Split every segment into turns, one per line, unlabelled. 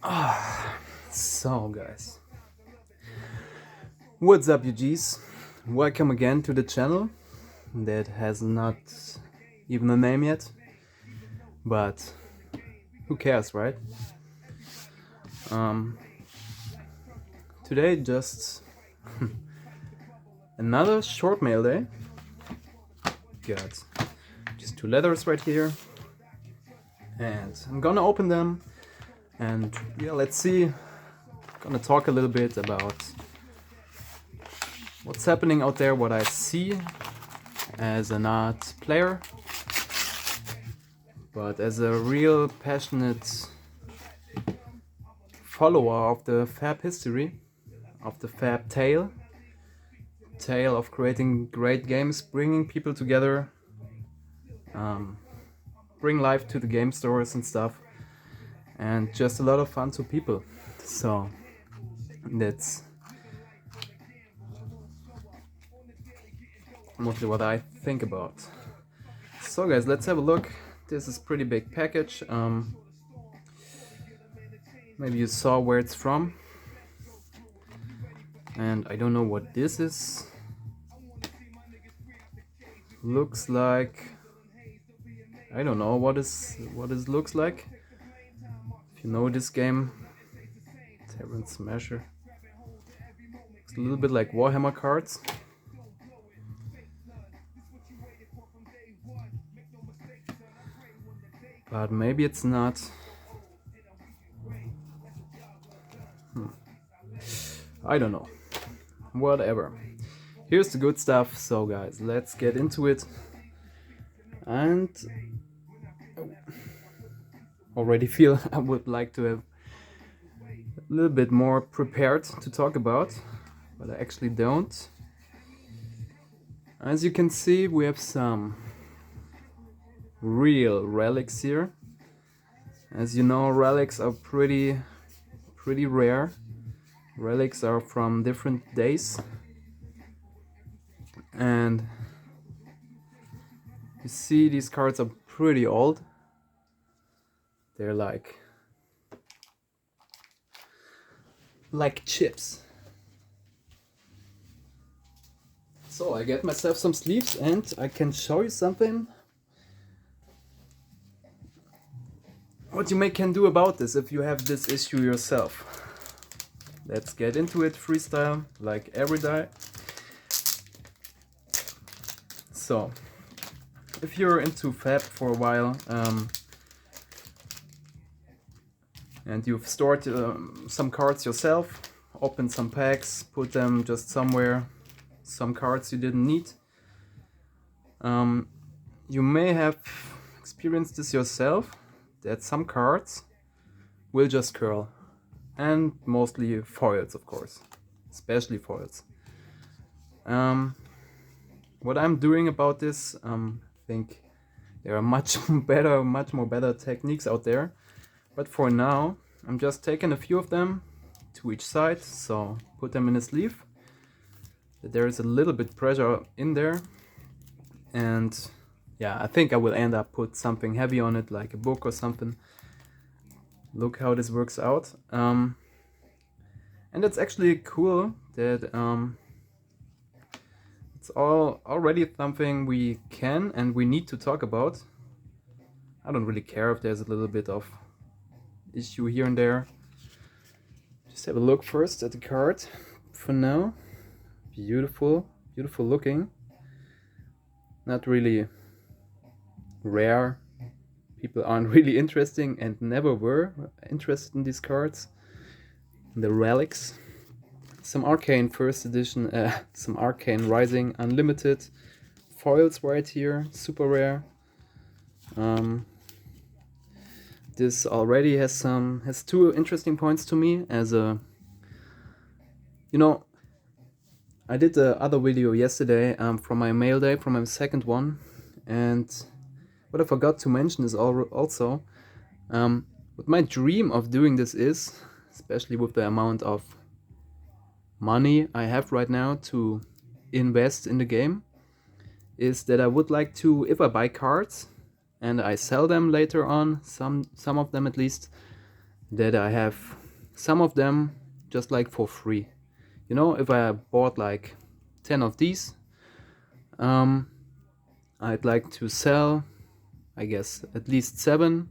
So guys, what's up you G's? Welcome again to the channel that has not even a name yet, but who cares, right? Um, Today just another short mail day. Got just two letters right here, and I'm gonna open them, and yeah, let's see. Gonna talk a little bit about what's happening out there, what I see as an art player, but as a real passionate follower of the Fab history, of the Fab tale of creating great games, bringing people together, bring life to the game stores and stuff, and just a lot of fun to people. So that's mostly what I think about. So guys, let's have a look. This is pretty big package. Maybe you saw where it's from, and I don't know what this is. Looks like, I don't know what it looks like. If you know this game, Terran Smasher. It's a little bit like Warhammer cards. But maybe it's not. I don't know. Whatever. Here's the good stuff. So guys, let's get into it. And already feel I would like to have a little bit more prepared to talk about, but I actually don't. As you can see, we have some real relics here. As you know, relics are pretty rare. Relics are from different days, and you see these cards are pretty old. They're like chips. So I get myself some sleeves and I can show you something what you can do about this if you have this issue yourself. Let's get into it, freestyle, like every day. So, if you're into Fab for a while, and you've stored some cards yourself, opened some packs, put them just somewhere, some cards you didn't need, you may have experienced this yourself, that some cards will just curl. And mostly foils, of course, especially foils. What I'm doing about this, I think there are much more better techniques out there. But for now, I'm just taking a few of them to each side, so put them in a sleeve. There is a little bit pressure in there, and yeah, I think I will end up put something heavy on it, like a book or something. Look how this works out. And it's actually cool that it's already something we can and we need to talk about. I don't really care if there's a little bit of issue here and there. Just have a look first at the card for now. Beautiful looking. Not really rare. People aren't really interesting and never were interested in these cards. The relics. Some Arcane first edition, some Arcane Rising Unlimited foils right here, super rare. This already has two interesting points to me. As a, I did the other video yesterday from my mail day, from my second one, and what I forgot to mention is also what my dream of doing this is, especially with the amount of money I have right now to invest in the game, is that I would like to, if I buy cards and I sell them later on, some of them at least, that I have some of them just like for free. You know, if I bought like 10 of these, I'd like to sell, I guess, at least 7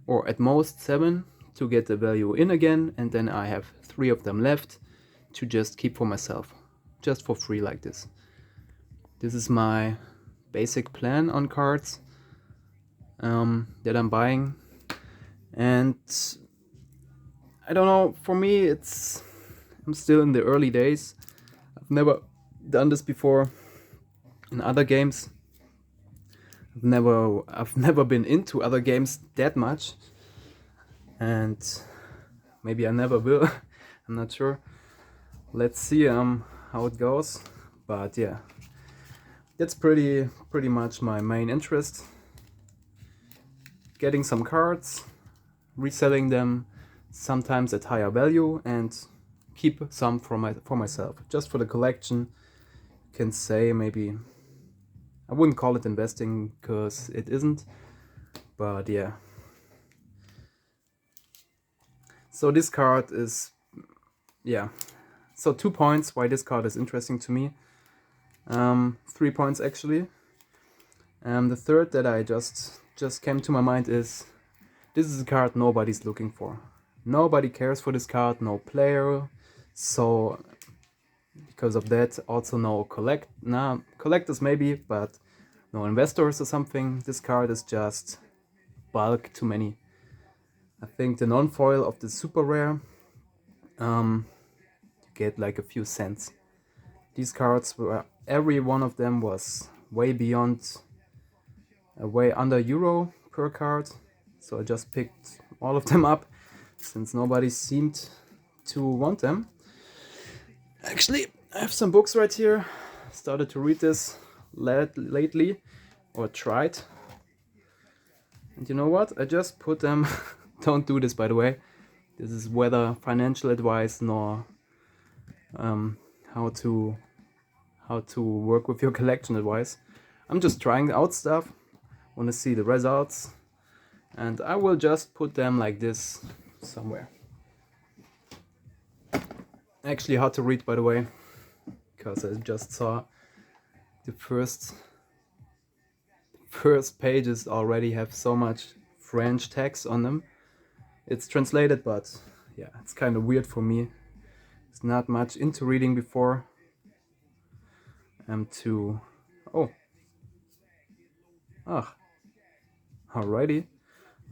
or at most 7 to get the value in again, and then I have 3 of them left to just keep for myself, just for free like this. This is my basic plan on cards that I'm buying, and I don't know, for me I'm still in the early days. I've never done this before in other games. I've never been into other games that much, and maybe I never will. I'm not sure. Let's see how it goes. But yeah, that's pretty much my main interest. Getting some cards, reselling them, sometimes at higher value, and keep some for myself, just for the collection. You can say, maybe I wouldn't call it investing because it isn't, but yeah. So this card is, yeah, so 2 points why this card is interesting to me. 3 points actually. The third that I just came to my mind is, this is a card nobody's looking for. Nobody cares for this card, no player. So because of that, also no collectors maybe, but no investors or something. This card is just bulk too many. I think the non-foil of the super rare, you get like a few cents. These cards were, every one of them was way beyond, way under euro per card. So I just picked all of them up since nobody seemed to want them. Actually, I have some books right here. Started to read this lately, or tried. And you know what? I just put them. Don't do this, by the way. This is whether financial advice nor how to work with your collection advice. I'm just trying out stuff. Want to see the results, and I will just put them like this somewhere. Actually hard to read, by the way, because I just saw the first pages already have so much French text on them. It's translated, but yeah, it's kind of weird for me. It's not much into reading before. Alrighty.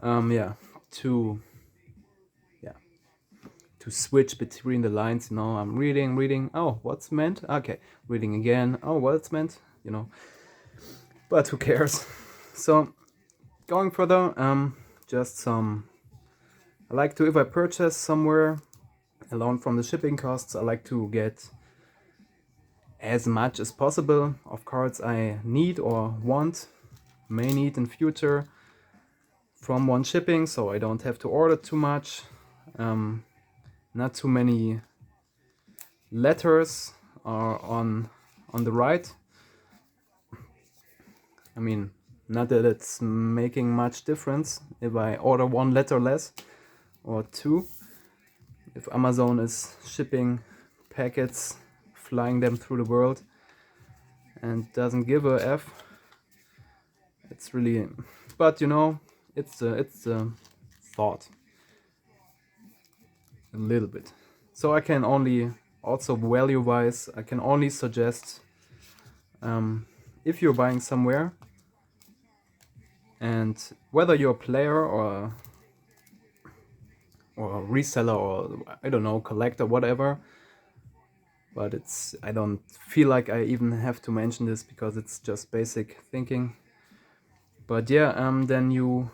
Yeah, to switch between the lines, you know, I'm reading, oh, what's meant? Okay, reading again, oh, what's meant, you know, but who cares? So, going further, just some, I like to, if I purchase somewhere, alone from the shipping costs, I like to get as much as possible of cards I need or may need in future from one shipping, so I don't have to order too much. Not too many letters are on the right. I mean, not that it's making much difference if I order 1 letter less or 2. If Amazon is shipping packets, flying them through the world, and doesn't give a F, it's really, but you know, it's a thought. A little bit. So I can only, also value-wise, I can only suggest, if you're buying somewhere, and whether you're a player or a reseller or, I don't know, collector, whatever, but I don't feel like I even have to mention this because it's just basic thinking. But yeah, then you,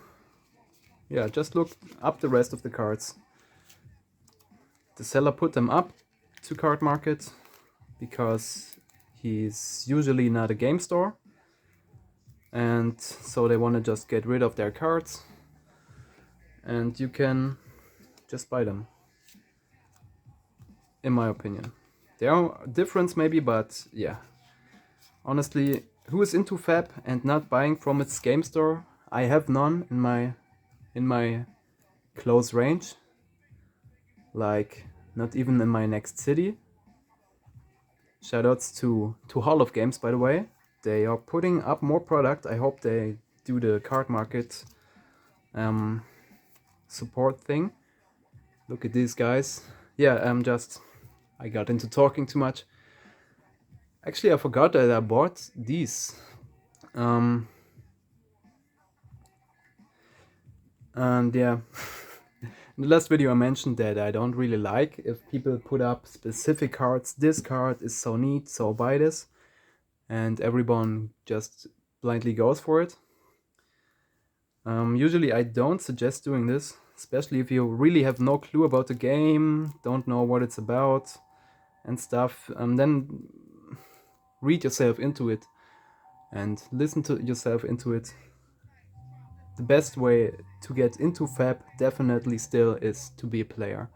just look up the rest of the cards. The seller put them up to Card Market because he's usually not a game store, and so they want to just get rid of their cards, and you can just buy them, in my opinion. There are difference maybe, but yeah, honestly, who is into Fab and not buying from its game store? I have none in my close range, like not even in my next city. Shoutouts to Hall of Games, by the way. They are putting up more product. I hope they do the card market support thing. Look at these guys. Yeah, I got into talking too much. Actually, I forgot that I bought these. And yeah, in the last video I mentioned that I don't really like if people put up specific cards. This card is so neat, so buy this. And everyone just blindly goes for it. Usually I don't suggest doing this, especially if you really have no clue about the game, don't know what it's about and stuff. Then read yourself into it and listen to yourself into it. The best way to get into Fab definitely still is to be a player.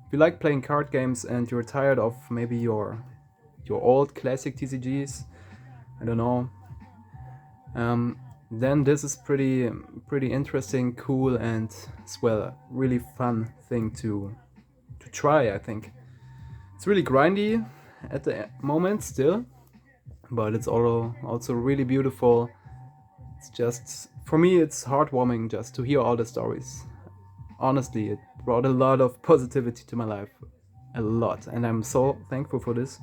If you like playing card games and you're tired of maybe your old classic TCGs, I don't know, then this is pretty interesting, cool, and as well a really fun thing to try. I think it's really grindy at the moment still, but it's also really beautiful. It's just, for me, it's heartwarming just to hear all the stories. Honestly, it brought a lot of positivity to my life, a lot, and I'm so thankful for this.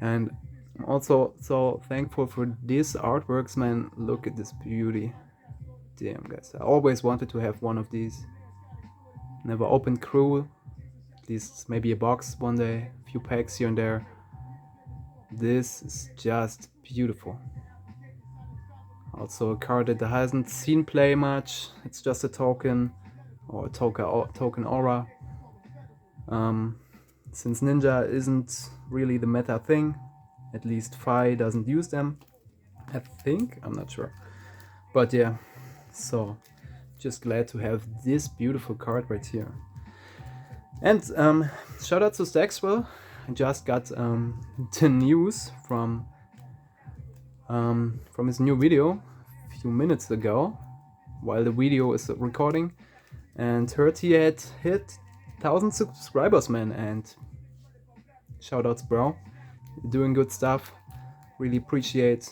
And I'm also so thankful for these artworks, man. Look at this beauty. Damn, guys, I always wanted to have one of these. Never opened Crew, at least maybe a box one day, a few packs here and there. This is just beautiful. Also a card that hasn't seen play much. It's just a token, or a token aura. Since Ninja isn't really the meta thing, at least Fi doesn't use them, I think, I'm not sure. But yeah, so just glad to have this beautiful card right here. And shout out to Staxwell. I just got the news from his new video a few minutes ago, while the video is recording, and heard he had hit 1,000 subscribers, man. And shoutouts, bro. You're doing good stuff. Really appreciate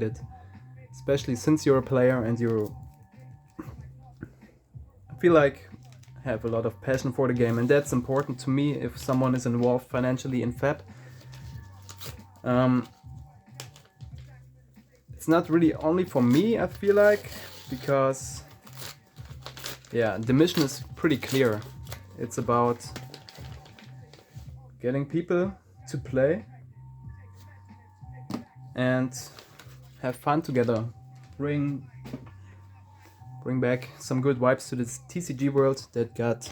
it, especially since you're a player and I feel like have a lot of passion for the game, and that's important to me if someone is involved financially in Fab. It's not really only for me, I feel like, because yeah, the mission is pretty clear. It's about getting people to play and have fun together. Bring back some good vibes to this TCG world that got,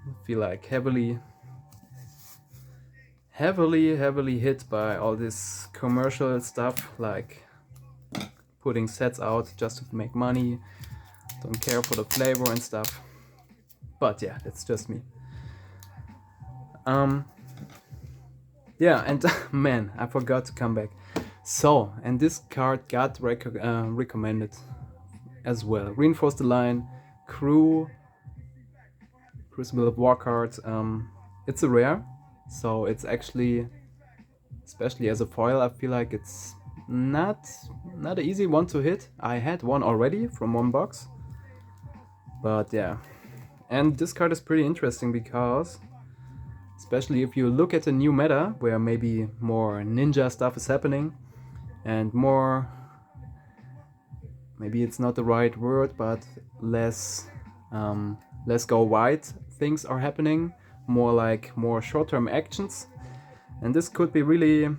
I feel like, heavily hit by all this commercial stuff, like putting sets out just to make money, don't care for the flavor and stuff. But yeah, that's just me. Yeah, and man, I forgot to come back. So, and this card got recommended as well. Reinforce the Line, Crew, Crucible of War card. It's a rare, so it's actually, especially as a foil, I feel like it's not an easy one to hit. I had one already from one box, but yeah. And this card is pretty interesting because, especially if you look at the new meta, where maybe more ninja stuff is happening, and more, maybe it's not the right word, but less go wide things are happening, more short-term actions, and this could be really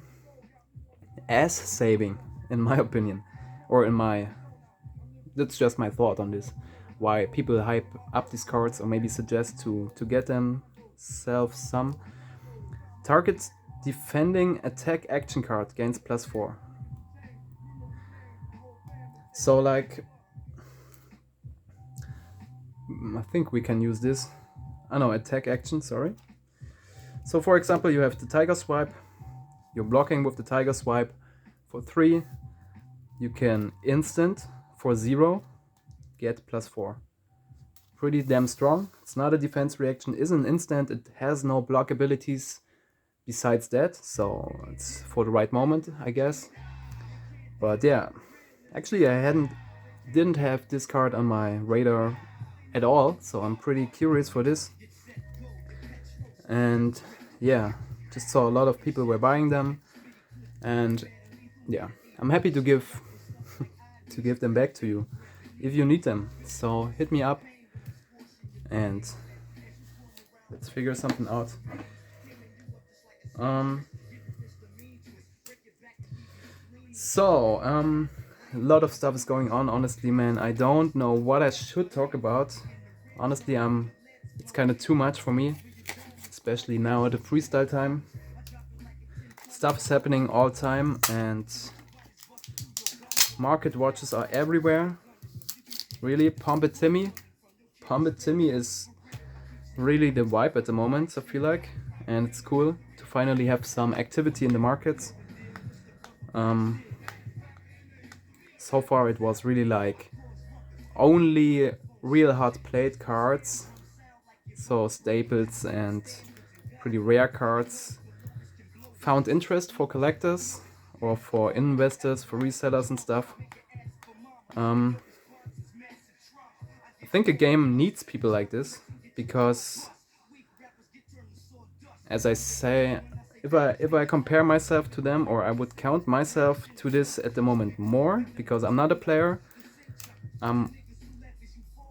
ass saving, in my opinion, or that's just my thought on this, why people hype up these cards, or maybe suggest to get themselves some. Target defending attack action card gains +4. So like, I think we can use this. Attack action, sorry. So for example, you have the Tiger Swipe. You're blocking with the Tiger Swipe for 3. You can instant for 0, get +4. pretty damn strong. It's not a defense reaction, is an instant, it has no block abilities besides that, so it's for the right moment, I guess. But yeah, actually I didn't have this card on my radar at all, so I'm pretty curious for this. And yeah, just saw a lot of people were buying them, and yeah, I'm happy to give to give them back to you if you need them. So hit me up and let's figure something out. A lot of stuff is going on, honestly, man. I don't know what I should talk about. Honestly, it's kind of too much for me, especially now at the freestyle time. Stuff is happening all time and market watches are everywhere. Really, Pump It Timmy is really the vibe at the moment, I feel like, and it's cool to finally have some activity in the markets. So far it was really like only real hot plate cards, so staples and pretty rare cards found interest for collectors or for investors, for resellers and stuff. I think a game needs people like this because, as I say, if I compare myself to them, or I would count myself to this at the moment more, because I'm not a player, I'm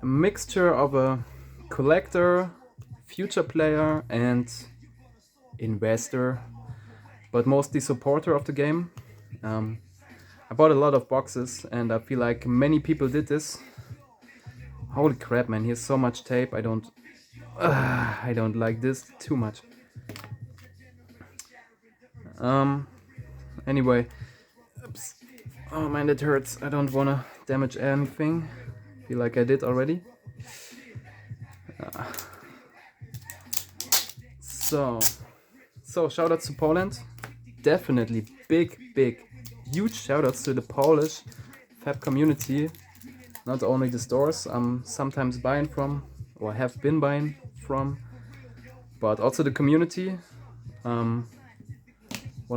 a mixture of a collector, future player and investor, but mostly supporter of the game. I bought a lot of boxes and I feel like many people did this. Holy crap, man, here's so much tape. I don't like this too much. Anyway, oops. Oh man, that hurts. I don't wanna damage anything. Feel like I did already. So shoutouts to Poland. Definitely big, huge shoutouts to the Polish fab community. Not only the stores I'm sometimes buying from, or have been buying from, but also the community. Want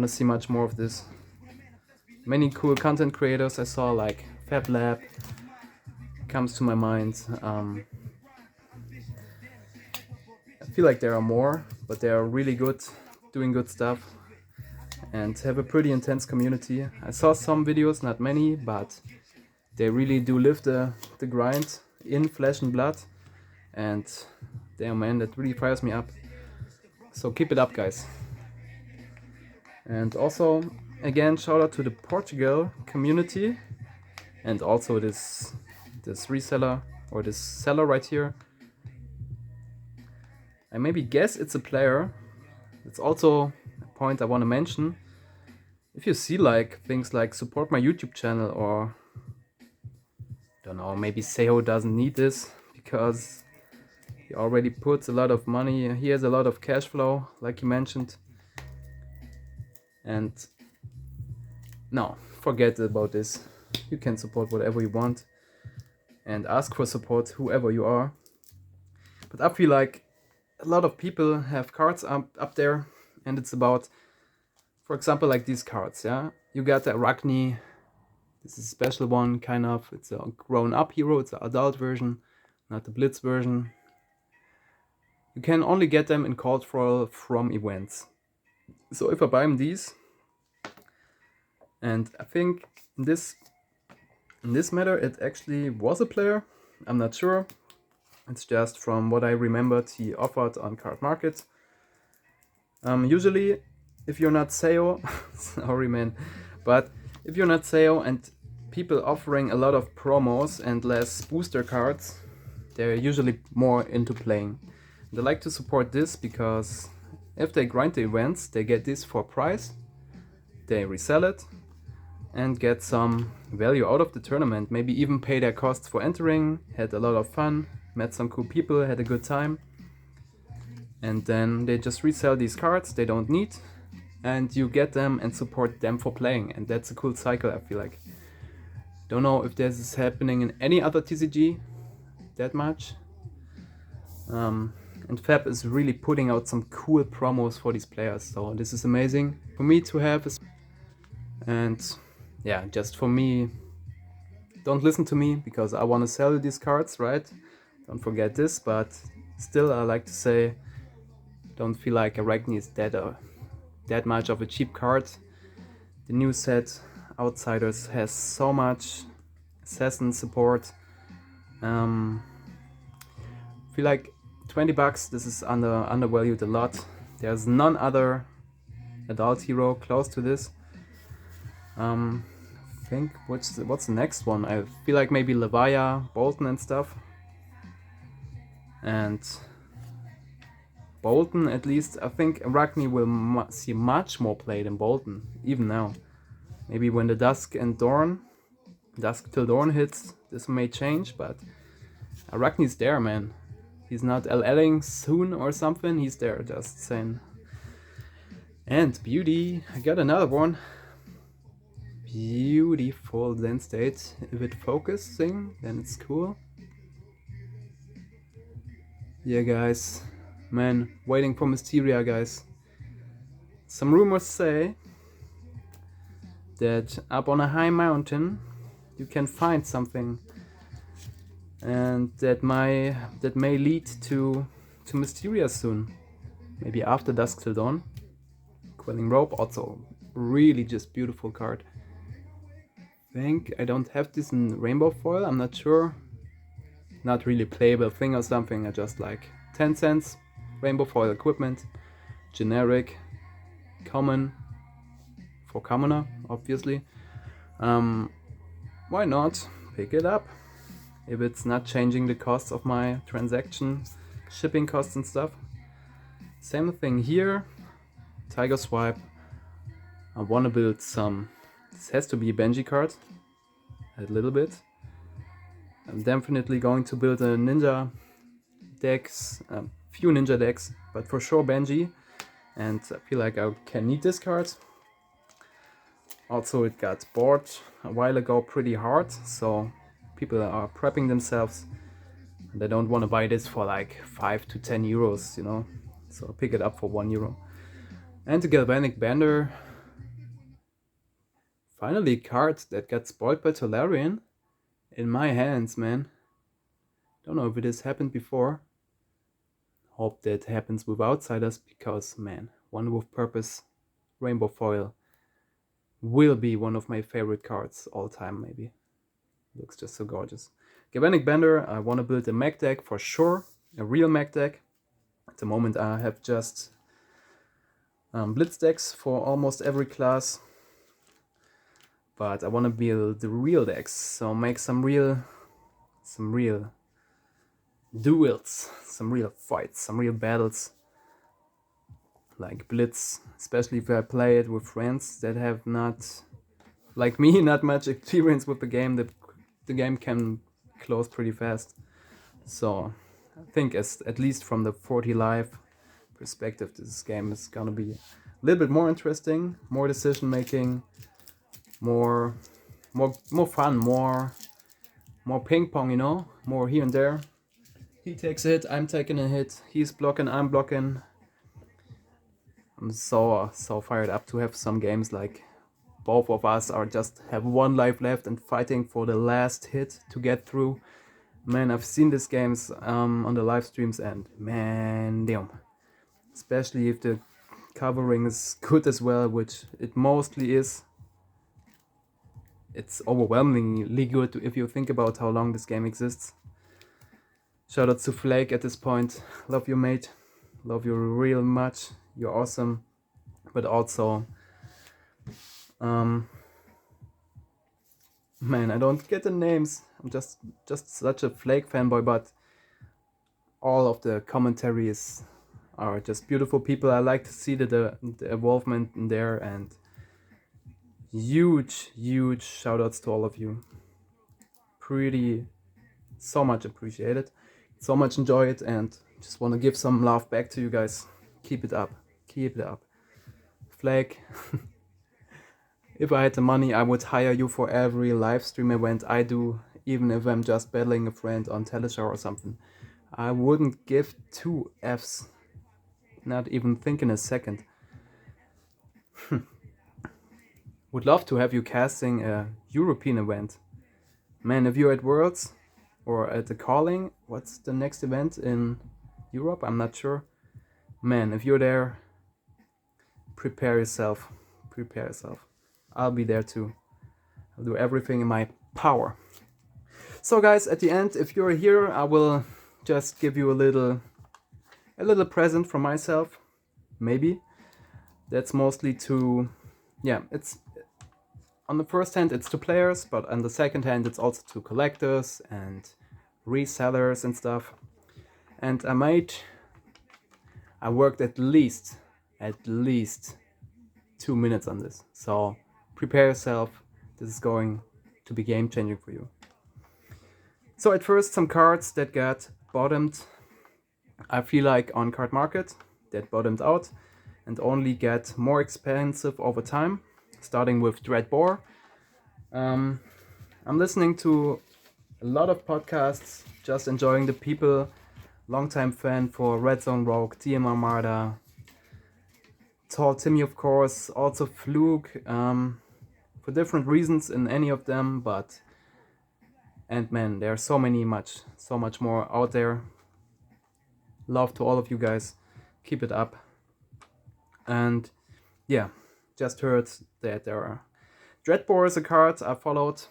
to see much more of this. Many cool content creators I saw, like Fab Lab comes to my mind. I feel like there are more, but they are really good, doing good stuff, and have a pretty intense community. I saw some videos, not many, but they really do live the grind in flesh and blood, and damn man, that really fires me up. So keep it up, guys. And also, again, shout out to the Portugal community, and also this reseller, or this seller right here. I maybe guess it's a player. It's also a point I want to mention. If you see like things like support my YouTube channel, or don't know, maybe Seho doesn't need this because he already puts a lot of money, he has a lot of cash flow, like you mentioned. And no, forget about this. You can support whatever you want and ask for support whoever you are. But I feel like a lot of people have cards up there, and it's about, for example, like these cards, yeah? You got the Arachne, this is a special one, kind of. It's a grown-up hero, it's an adult version, not the Blitz version. You can only get them in cold foil from events. So if I buy them these, and I think in this matter it actually was a player, I'm not sure. It's just from what I remembered he offered on Card Market. Usually, if you're not SEO, sorry man, but if you're not SEO and people offering a lot of promos and less booster cards, they're usually more into playing. They like to support this because if they grind the events, they get this for price, they resell it and get some value out of the tournament, maybe even pay their costs for entering, had a lot of fun, met some cool people, had a good time, and then they just resell these cards they don't need, and you get them and support them for playing, and that's a cool cycle, I feel like. Don't know if this is happening in any other TCG that much, And Fab is really putting out some cool promos for these players, so this is amazing for me to have. And yeah, just for me, don't listen to me because I want to sell these cards, right? Don't forget this, but still I like to say, don't feel like Arachne is that much of a cheap card. The new set Outsiders has so much assassin support. Feel like 20 bucks, this is undervalued a lot. There's none other adult hero close to this. Think what's the next one? I feel like maybe Levaya, Bolton and stuff. And Bolton, at least, I think Arachne will see much more play than Bolton, even now. Maybe when the Dusk Till Dawn hits, this may change, but Arachne's there, man. He's not LLing soon or something, he's there, just saying. And Beauty, I got another one. Beautiful Zen state. If it's focusing, then it's cool. Yeah, guys. Man, waiting for Mysteria, guys. Some rumors say that up on a high mountain you can find something, and that may lead to Mysteria soon. Maybe after Dusk Till Dawn. Quelling Rope, also really just beautiful card. I don't have this in rainbow foil, I'm not sure. Not really playable thing or something, I just like 10 cents, rainbow foil equipment, generic, common, for commoner, obviously. Why not pick it up? If it's not changing the cost of my transaction, shipping costs and stuff. Same thing here, Tiger Swipe. I wanna build some, this has to be a Benji card, a little bit. I'm definitely going to build a ninja decks, a few ninja decks, but for sure Benji. And I feel like I can need this card. Also, it got bought a while ago pretty hard, so people are prepping themselves. They don't want to buy this for like 5 to 10 euros, you know. So pick it up for 1 euro. And the Galvanic Bender. Finally, a card that got spoiled by Tolarian in my hands, man. Don't know if it has happened before. Hope that happens with Outsiders, because man, One with Purpose Rainbow Foil will be one of my favorite cards all time, maybe. Looks just so gorgeous. Galvanic Bender, I want to build a mech deck for sure, a real mech deck. At the moment I have just blitz decks for almost every class, but I want to build the real decks, so make some real duels, some real fights, some real battles, like Blitz, especially if I play it with friends that have not, like me, not much experience with the game. The game can close pretty fast. So I think at least from the 40 live perspective, this game is gonna be a little bit more interesting, more decision making, more fun, more ping pong, you know, more here and there. He takes a hit, I'm taking a hit, he's blocking, I'm blocking. I'm so fired up to have some games like both of us are just have one life left and fighting for the last hit to get through. Man, I've seen these games on the live streams, and man, damn. Especially if the covering is good as well, which it mostly is. It's overwhelmingly good if you think about how long this game exists. Shoutouts to Flake at this point. Love you, mate. Love you real much. You're awesome. But also, man, I don't get the names. I'm just such a Flake fanboy, but all of the commentaries are just beautiful people. I like to see the involvement in there, and huge shoutouts to all of you. So much appreciated, so much enjoy it, and just want to give some love back to you guys. Keep it up. Flake. If I had the money, I would hire you for every live stream event I do, even if I'm just battling a friend on Teleshow or something. I wouldn't give 2 Fs, not even think in a second. Would love to have you casting a European event. Man, if you're at Worlds or at the Calling, what's the next event in Europe? I'm not sure. Man, if you're there, prepare yourself. Prepare yourself. I'll be there too. I'll do everything in my power. So guys, at the end, if you're here, I will just give you a little present from myself. Maybe. That's mostly to, yeah, it's on the first hand it's to players, but on the second hand it's also to collectors and resellers and stuff. And I worked at least 2 minutes on this. So prepare yourself. This is going to be game changing for you. So at first, some cards that got bottomed, I feel like on card market, that bottomed out and only get more expensive over time, starting with Dreadbore. I'm listening to a lot of podcasts, just enjoying the people, longtime fan for Red Zone Rogue, TM Armada, Tall Timmy of course, also Fluke, for different reasons in any of them, but and man, there are so much more out there. Love to all of you guys, keep it up. And yeah, just heard that there are Dreadbore is a card I followed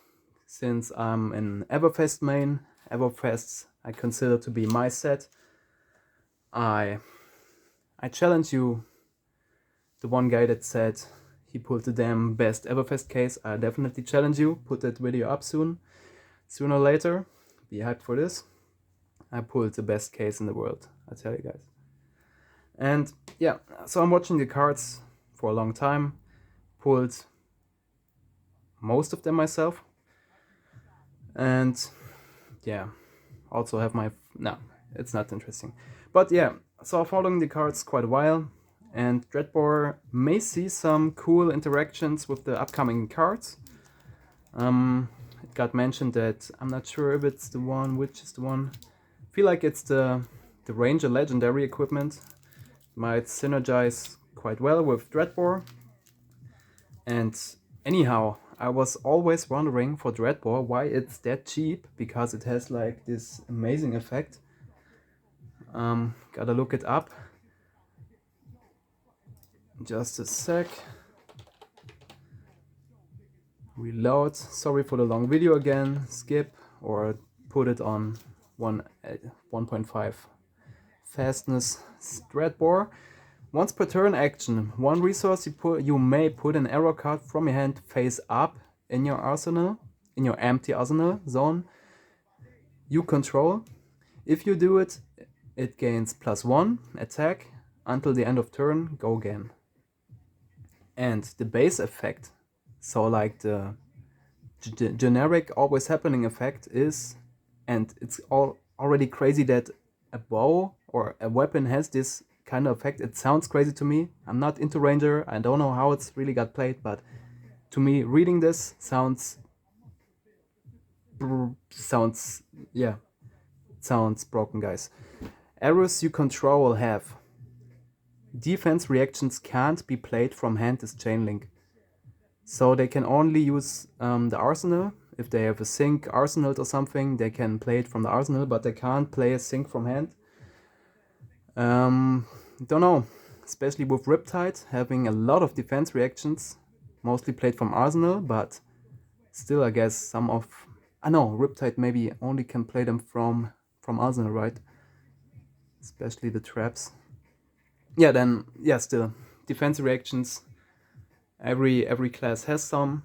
since I'm an Everfest main. Everfests I consider to be my set. I challenge you, the one guy that said he pulled the damn best Everfest case. I definitely challenge you. Put that video up sooner or later. Be hyped for this. I pulled the best case in the world, I tell you guys. And yeah, so I'm watching the cards for a long time. Pulled most of them myself. And yeah, also have my... No, it's not interesting. But yeah, so following the cards quite a while. And Dreadbore may see some cool interactions with the upcoming cards. It got mentioned that I'm not sure if it's the one, which is the one. I feel like it's the Ranger Legendary equipment. Might synergize quite well with Dreadbore. And anyhow, I was always wondering for Dreadbore why it's that cheap, because it has like this amazing effect. Gotta look it up. Just a sec. Reload. Sorry for the long video again. Skip or put it on 1.5 fastness. Dreadbore. Once per turn action, one resource you may put an arrow card from your hand face up in your arsenal, in your empty arsenal zone you control. If you do it, it gains +1 attack until the end of turn. Go again. And the base effect, so like the generic always happening effect is, and it's already crazy that a bow or a weapon has this kind of effect. It sounds crazy to me. I'm not into Ranger. I don't know how it's really got played, but to me reading this sounds broken, guys. Arrows you control have defense reactions can't be played from hand as chain link. So they can only use the arsenal. If they have a sync arsenal or something, they can play it from the arsenal, but they can't play a sync from hand. Don't know, especially with Riptide having a lot of defense reactions, mostly played from arsenal, but still I guess some of... I know, Riptide maybe only can play them from arsenal, right? Especially the traps. Yeah, then, yeah, still, defense reactions, every class has some,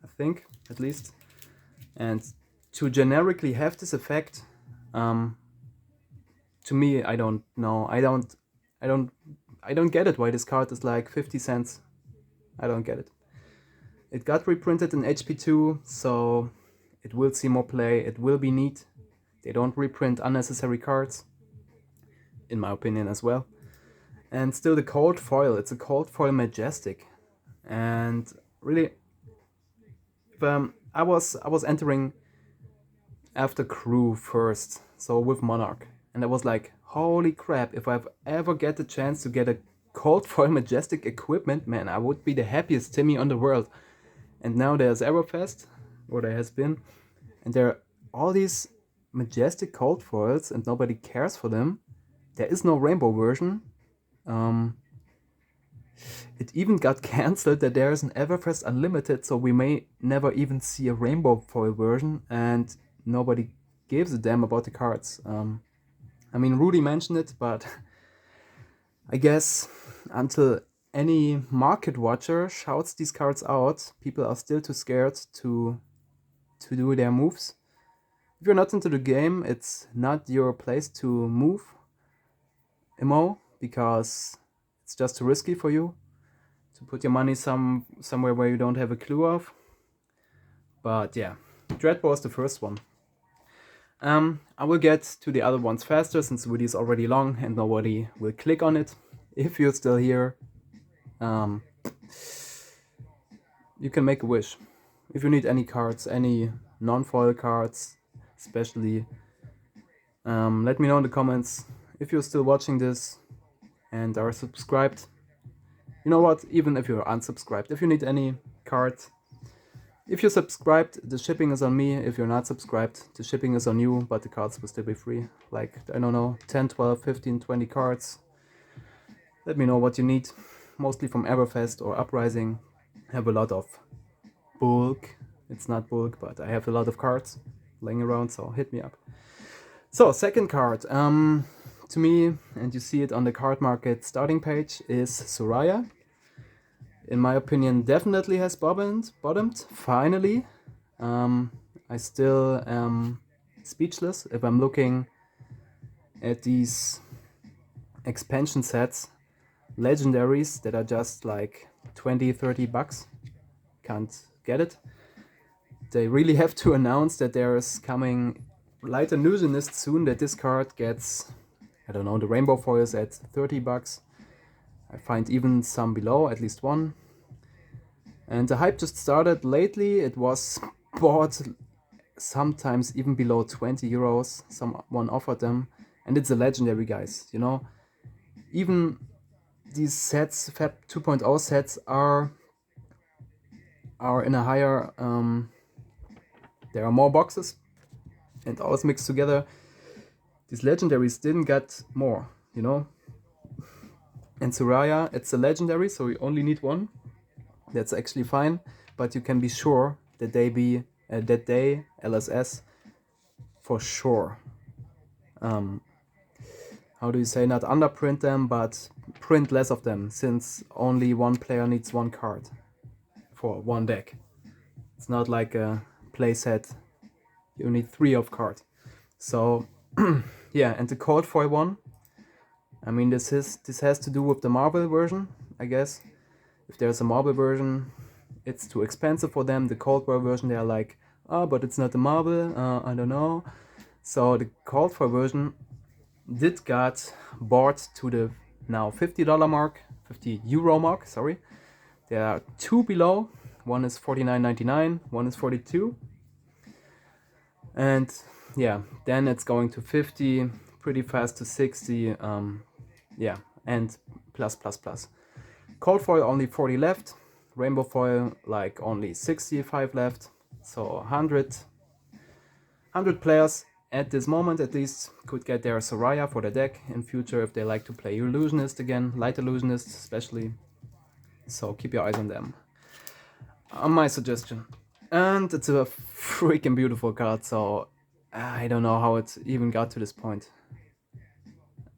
I think, at least. And to generically have this effect, to me, I don't know. I don't get it why this card is like 50 cents. I don't get it. It got reprinted in HP2, so it will see more play. It will be neat. They don't reprint unnecessary cards, in my opinion as well. And still the cold foil. It's a cold foil Majestic. And really, I was entering after Crew first, so with Monarch. And I was like, holy crap, if I've ever get the chance to get a cold foil Majestic equipment, man, I would be the happiest Timmy on the world. And now there's Aerofest, or there has been, and there are all these Majestic cold foils and nobody cares for them. There is no rainbow version. It even got cancelled that there is an Everfest Unlimited, so we may never even see a rainbow foil version, and nobody gives a damn about the cards. I mean, Rudy mentioned it, but I guess until any market watcher shouts these cards out, people are still too scared to do their moves. If you're not into the game, it's not your place to move MO, because it's just too risky for you to put your money somewhere where you don't have a clue of. But yeah, Dreadball is the first one. I will get to the other ones faster since the video is already long and nobody will click on it. If you're still here, you can make a wish. If you need any cards, any non-foil cards especially, let me know in the comments. If you're still watching this and are subscribed, you know what, even if you're unsubscribed, if you need any card, if you're subscribed, the shipping is on me. If you're not subscribed, the shipping is on you, but the cards will still be free. Like, I don't know, 10, 12, 15, 20 cards. Let me know what you need. Mostly from Everfest or Uprising. I have a lot of bulk. It's not bulk, but I have a lot of cards laying around, so hit me up. So, second card. To me, and you see it on the card market starting page, is Soraya. In my opinion, definitely has bottomed, finally. I still am speechless if I'm looking at these expansion sets, legendaries that are just like 20-30 bucks. Can't get it. They really have to announce that there is coming Light Illusionist soon, that this card gets, I don't know, the rainbow foils at 30 bucks. I find even some below, at least one. And the hype just started lately. It was bought sometimes even below 20 euros. Someone offered them. And it's a legendary, guys, you know. Even these sets, Fab 2.0 sets, are in a higher... there are more boxes and always mixed together. These legendaries didn't get more, you know. And Soraya, it's a legendary, so you only need one. That's actually fine, but you can be sure that they LSS for sure. How do you say, not underprint them, but print less of them, since only one player needs one card for one deck. It's not like a playset, you need 3 of card. So yeah, and the cold foil one, I mean, this has to do with the marble version, I guess. If there's a marble version, it's too expensive for them. The cold foil version, they're like, oh, but it's not a marble, I don't know. So the cold foil version did got bought to the now $50 mark, 50 euro mark, sorry. There are 2 below. One is $49.99, one is 42. And yeah, then it's going to 50, pretty fast to 60, yeah, and plus. Cold foil only 40 left, rainbow foil like only 65 left, so 100 players at this moment at least could get their Soraya for the deck in future if they like to play Illusionist again, Light Illusionist especially, so keep your eyes on them. My suggestion. And it's a freaking beautiful card, so I don't know how it even got to this point.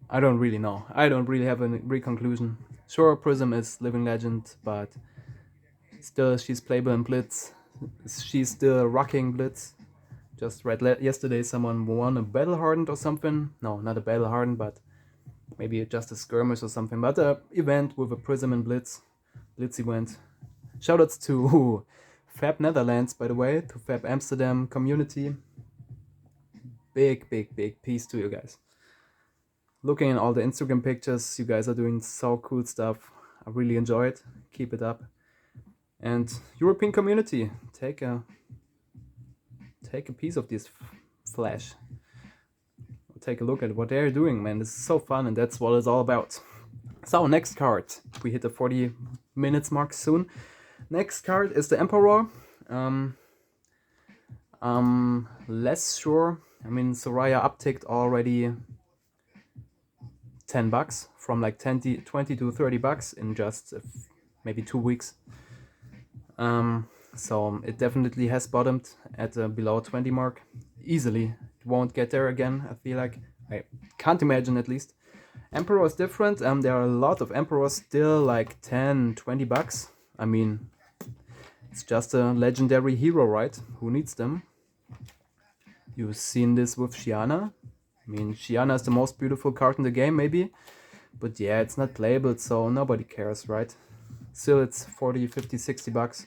I don't really know. I don't really have a conclusion. Sure, Prism is living legend, but still she's playable in Blitz. She's still rocking Blitz. Just read yesterday someone won a Battle Hardened or something. No, not a Battle Hardened, but maybe just a skirmish or something. But a event with a Prism and Blitz event. Shoutouts to Fab Netherlands, by the way, to Fab Amsterdam community. Big peace to you guys. Looking at all the Instagram pictures, you guys are doing so cool stuff. I really enjoy it. Keep it up. And European community, take a piece of this flash. take a look at what they're doing, man. This is so fun, and that's what it's all about. So next card, we hit the 40 minutes mark soon. Next card is the Emperor. Less sure. I mean, Soraya upticked already $10 from like 20 to $30 in just maybe 2 weeks. So it definitely has bottomed at the below 20 mark easily. It won't get there again, I feel like. I can't imagine, at least. Emperor is different. There are a lot of Emperors still like $10-20. I mean, it's just a legendary hero, right? Who needs them? You've seen this with Shiana. I mean, Shiana is the most beautiful card in the game, maybe. But yeah, it's not labeled, so nobody cares, right? Still, it's 40, 50, $60.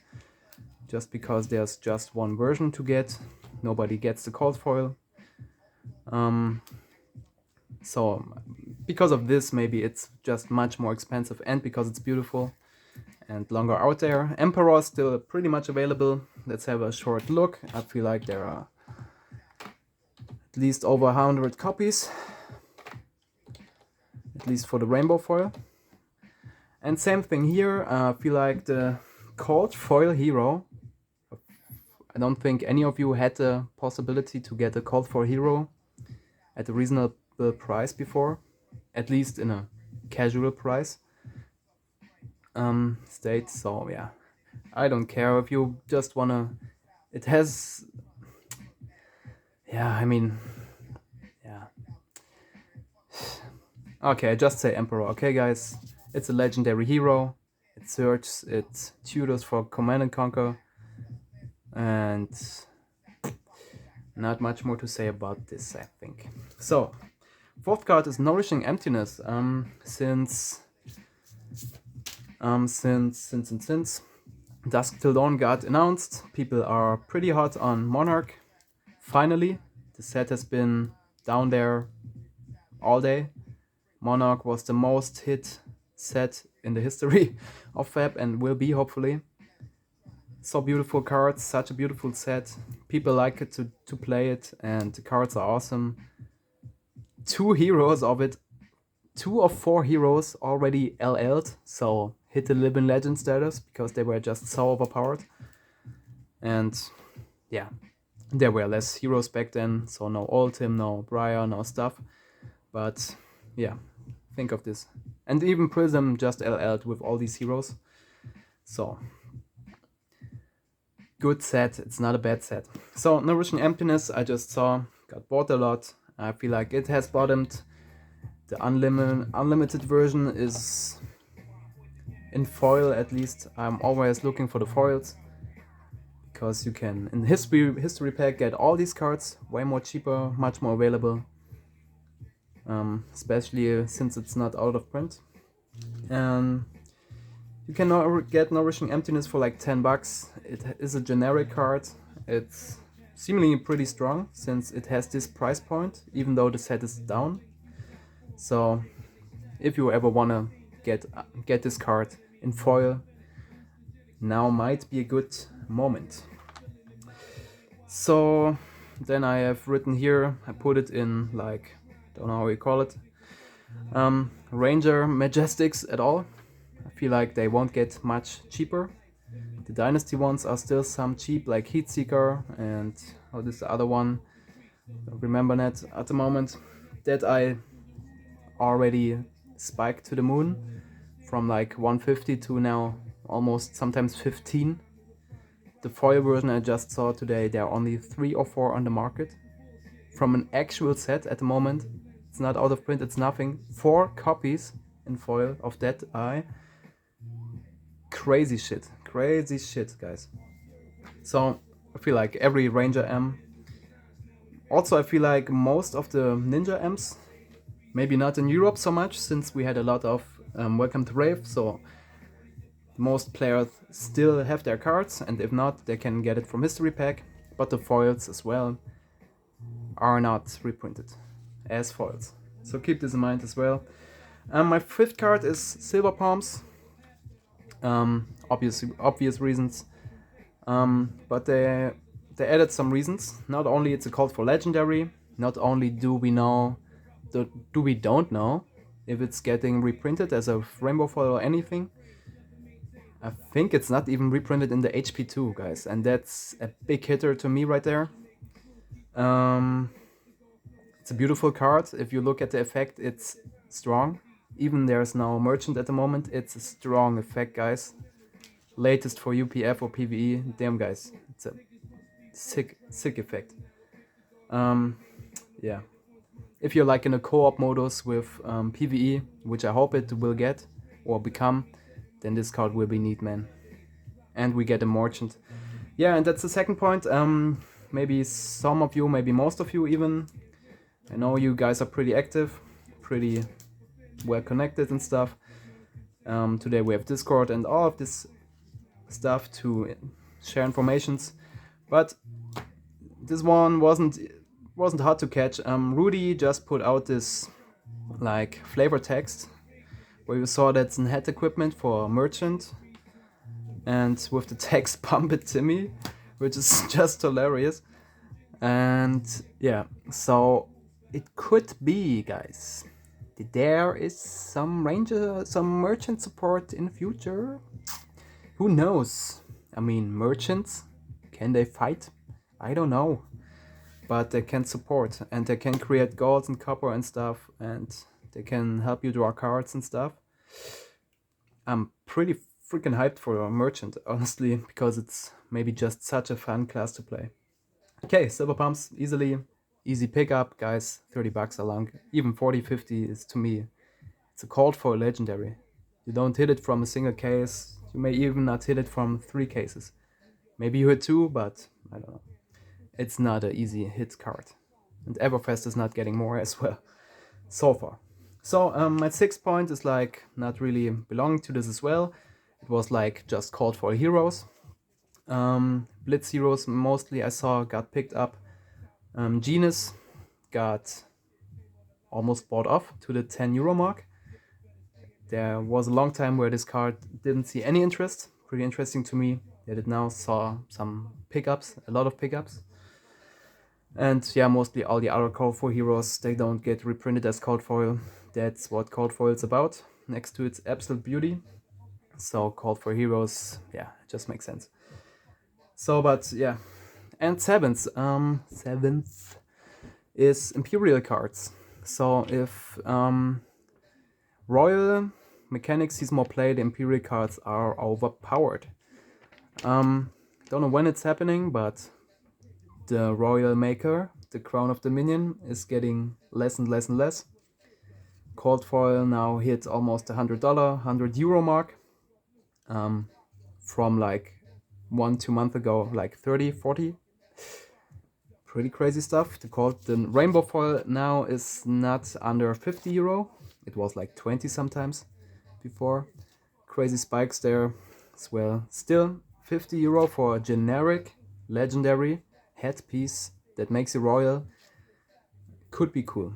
Just because there's just one version to get. Nobody gets the cold foil. So because of this, maybe it's just much more expensive, and because it's beautiful and longer out there. Emperor is still pretty much available. Let's have a short look. I feel like there are at least over 100 copies, at least for the rainbow foil. And same thing here. I feel like the cold foil hero, I don't think any of you had the possibility to get a cold foil hero at a reasonable price before, at least in a casual price state. So yeah, I don't care if you just wanna. It has, yeah, I mean, yeah. Okay, I just say Emperor. Okay, guys, it's a legendary hero. It searches, it tutors for Command and Conquer, and not much more to say about this, I think. So, fourth card is Nourishing Emptiness. Since Dusk Till Dawn got announced, people are pretty hot on Monarch. Finally, the set has been down there all day. Monarch was the most hit set in the history of Fab, and will be, hopefully. So beautiful cards, such a beautiful set. People like it to play it, and the cards are awesome. 2 heroes of it, 2 of 4 heroes already LL'd, so hit the Living Legend status, because they were just so overpowered. And yeah, there were less heroes back then, so no Ultim, no Briar, no stuff. But yeah, think of this. And even Prism just LL'd with all these heroes. So, good set, it's not a bad set. So, Nourishing Emptiness, I just saw, got bought a lot. I feel like it has bottomed. The unlimited version is in foil, at least. I'm always looking for the foils, because you can, in history pack, get all these cards way more cheaper, much more available. Especially since it's not out of print. You can get Nourishing Emptiness for like $10. It is a generic card. It's seemingly pretty strong since it has this price point, even though the set is down. So if you ever wanna get this card in foil, now might be a good moment. So then I have written here, I put it in like, don't know how you call it, Ranger Majestics at all. I feel like they won't get much cheaper. The Dynasty ones are still some cheap, like Heatseeker and what is the other one? Don't remember that at the moment. That I already spiked to the moon from like 150 to now almost sometimes 15. The foil version I just saw today, there are only 3 or 4 on the market. From an actual set at the moment, it's not out of print, it's nothing. 4 copies in foil of that eye. Crazy shit, guys. So I feel like every Ranger M. Also, I feel like most of the Ninja M's, maybe not in Europe so much, since we had a lot of Welcome to Rave, so most players still have their cards, and if not, they can get it from history pack. But the foils as well are not reprinted as foils, so keep this in mind as well. My 5th card is Silver Palms. Obvious reasons, but they added some reasons. Not only it's a call for legendary, not only do we know do we don't know if it's getting reprinted as a rainbow foil or anything. I think it's not even reprinted in the HP2, guys, and that's a big hitter to me right there. It's a beautiful card. If you look at the effect, it's strong. Even there's no merchant at the moment, it's a strong effect, guys. Latest for UPF or PvE, damn guys, it's a sick effect. Yeah. If you're like in a co-op modus with PvE, which I hope it will get or become, then this card will be neat, man. And we get a merchant. Yeah, and that's the second point. Maybe some of you, maybe most of you even, I know you guys are pretty active, pretty well connected and stuff. Today we have Discord and all of this stuff to share informations, but this one wasn't hard to catch. Rudy just put out this like flavor text where you saw that's an head equipment for merchant, and with the text "Pump it, Timmy," which is just hilarious. And yeah, so it could be, guys, there is some merchant support in the future. Who knows? I mean, merchants, can they fight? I don't know. But they can support, and they can create golds and copper and stuff, and they can help you draw cards and stuff. I'm pretty freaking hyped for a merchant, honestly, because it's maybe just such a fun class to play. Okay, silver pumps, easy pickup, guys, 30 bucks along, even 40, 50 is to me, it's a called for a legendary. You don't hit it from a single case, you may even not hit it from 3 cases. Maybe you hit 2, but I don't know. It's not an easy hit card. And Everfest is not getting more as well, so far. So my 6th point is like not really belonging to this as well. It was like just called for heroes. Blitz heroes mostly I saw got picked up. Genus got almost bought off to the 10 euro mark. There was a long time where this card didn't see any interest. Pretty interesting to me that it now saw some pickups, a lot of pickups. And yeah, mostly all the other Code Foil heroes, they don't get reprinted as Code Foil. That's what Code Foil is about, next to its absolute beauty. So Code Foil heroes, yeah, it just makes sense. So, but yeah. And 7th is Imperial cards. So if Royal mechanics sees more play, the Imperial cards are overpowered. Don't know when it's happening, but the Royal Maker, the Crown of Dominion, is getting less and less and less. Cold Foil now hits almost $100, €100 mark. From like 1-2 months ago, like 30, 40. Pretty crazy stuff. The Rainbow Foil now is not under €50. It was like 20 sometimes before. Crazy spikes there as well. Still €50 for a generic legendary headpiece that makes you royal. Could be cool.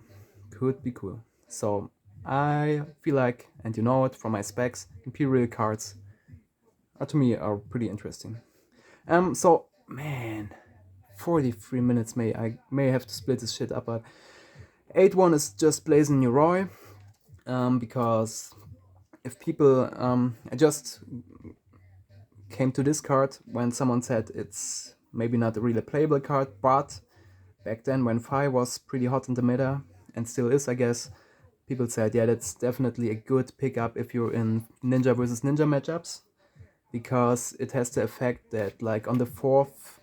So I feel like, and you know it from my specs, Imperial cards to me are pretty interesting. So man, 43 minutes, I may have to split this shit up, but 8-1 is just blazing new Roy, because if people, I just came to this card when someone said it's maybe not a really playable card, but back then when Fi was pretty hot in the meta, and still is I guess, people said yeah, that's definitely a good pickup if you're in ninja versus ninja matchups, because it has the effect that like on the fourth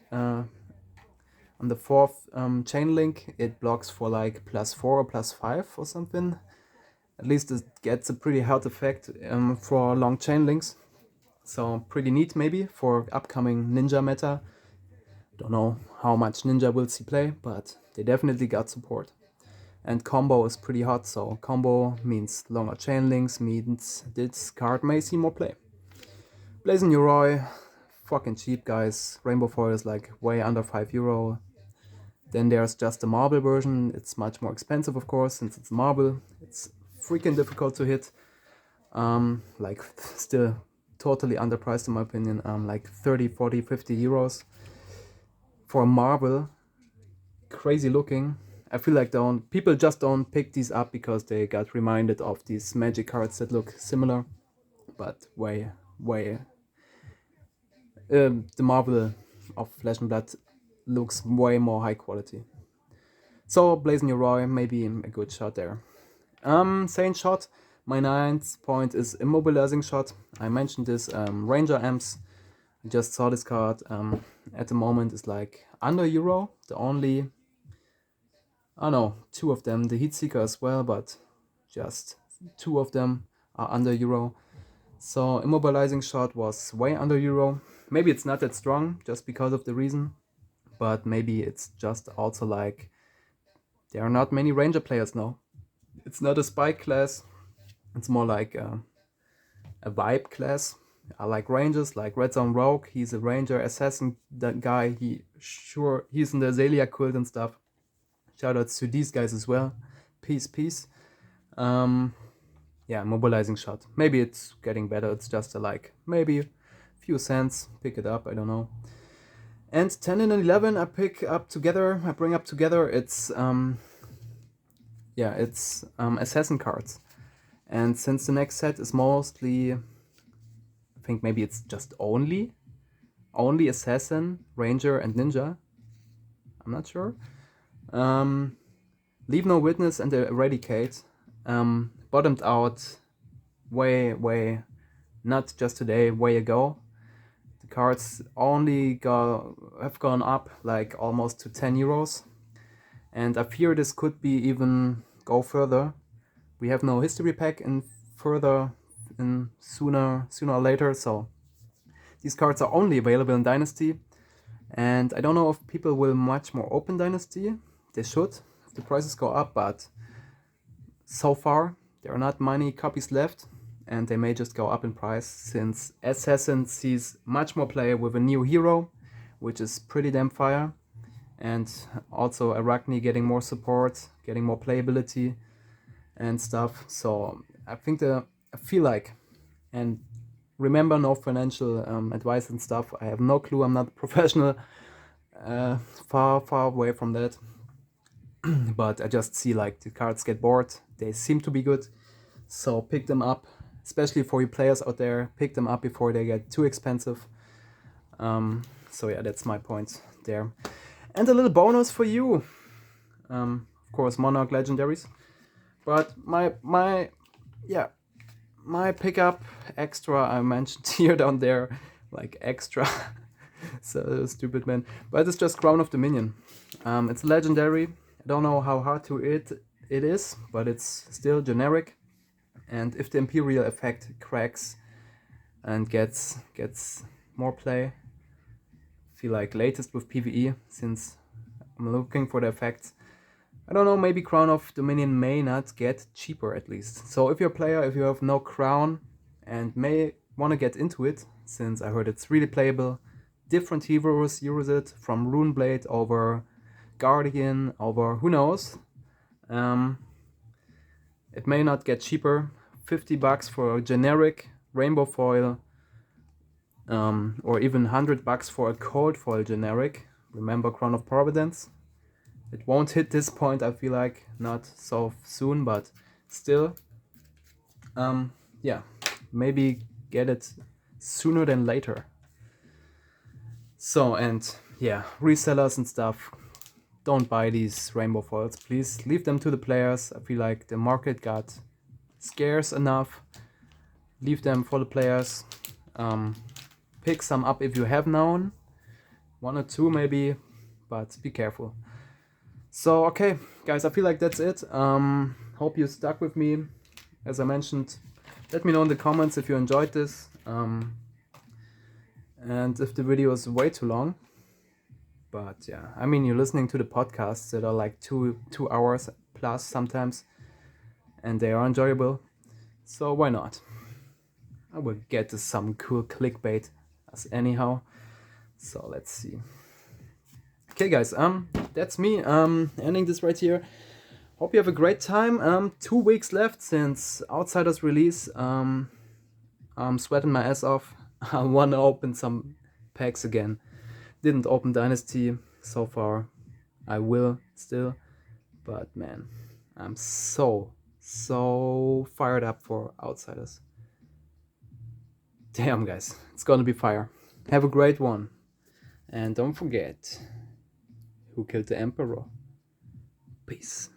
chain link it blocks for like +4 or +5 or something. At least it gets a pretty hard effect for long chain links. So pretty neat maybe for upcoming ninja meta. Don't know how much ninja will see play, but they definitely got support. And combo is pretty hot, so combo means longer chain links, means this card may see more play. Blazing Roy, fucking cheap, guys. Rainbow Foil is like way under €5. Then there's just the marble version. It's much more expensive, of course, since it's marble. It's freaking difficult to hit. Like still totally underpriced in my opinion. Like 30, 40, €50 for a marble. Crazy looking. I feel like people just don't pick these up because they got reminded of these magic cards that look similar, but way the Marvel of Flesh and Blood looks way more high quality. So Blazing Your Roy, maybe a good shot there. Sane shot. My 9th point is Immobilizing Shot. I mentioned this. Ranger Amps. I just saw this card. At the moment is like under Euro. The only, I know, 2 of them. The Heatseeker as well, but just 2 of them are under Euro. So Immobilizing Shot was way under Euro. Maybe it's not that strong just because of the reason, but maybe it's just also like there are not many Ranger players now. It's not a spike class. It's more like a vibe class. I like Rangers, like Red Zone Rogue. He's a Ranger assassin, that guy. He's in the Azalea cult and stuff. Shoutouts to these guys as well. Peace. Yeah, Mobilizing Shot. Maybe it's getting better. It's just maybe a few cents. Pick it up. I don't know. And 10 and 11 I bring up together. It's assassin cards. And since the next set is mostly, I think maybe it's just only assassin, ranger, and ninja. I'm not sure. Leave No Witness and Eradicate bottomed out way, not just today, way ago. The cards only have gone up like almost to 10 euros. And I fear this could be even go further. We have no history pack sooner or later, so these cards are only available in Dynasty. And I don't know if people will much more open Dynasty. They should, if the prices go up, but so far there are not many copies left, and they may just go up in price since Assassin sees much more play with a new hero, which is pretty damn fire, and also Arachne getting more support, getting more playability and stuff. So I feel like, and remember, no financial advice and stuff. I have no clue. I'm not a professional. Far away from that. But I just see like the cards get bored. They seem to be good. So pick them up, especially for you players out there. Pick them up before they get too expensive. So yeah, that's my point there. And a little bonus for you. Of course, Monarch Legendaries. But my pickup extra I mentioned here down there, like extra. So stupid, man. But it's just Crown of Dominion. It's legendary. I don't know how hard to it is, but it's still generic. And if the Imperial effect cracks and gets more play, I feel like latest with PvE, since I'm looking for the effects. I don't know, maybe Crown of Dominion may not get cheaper at least. So if you're a player, if you have no crown and may want to get into it, since I heard it's really playable, different heroes use it, from Runeblade over Guardian over who knows. It may not get cheaper. $50 for a generic rainbow foil, or even $100 for a cold foil generic. Remember Crown of Providence? It won't hit this point, I feel like, not so soon, but still. Yeah, maybe get it sooner than later. So, and yeah, resellers and stuff, don't buy these rainbow foils, please. Leave them to the players. I feel like the market got scarce enough. Leave them for the players. Pick some up if you have known. 1 or 2 maybe, but be careful. So, okay, guys, I feel like that's it. Hope you stuck with me. As I mentioned, let me know in the comments if you enjoyed this. And if the video is way too long. But yeah, I mean, you're listening to the podcasts that are like 2 hours plus sometimes, and they are enjoyable. So why not? I will get to some cool clickbait as anyhow. So let's see. Okay, guys, that's me ending this right here. Hope you have a great time. 2 weeks left since Outsiders release. I'm sweating my ass off. I want to open some packs again. Didn't open Dynasty so far. I will still, But man, I'm so fired up for Outsiders. Damn, guys, it's gonna be fire. Have a great one. And don't forget, who killed the Emperor? Peace.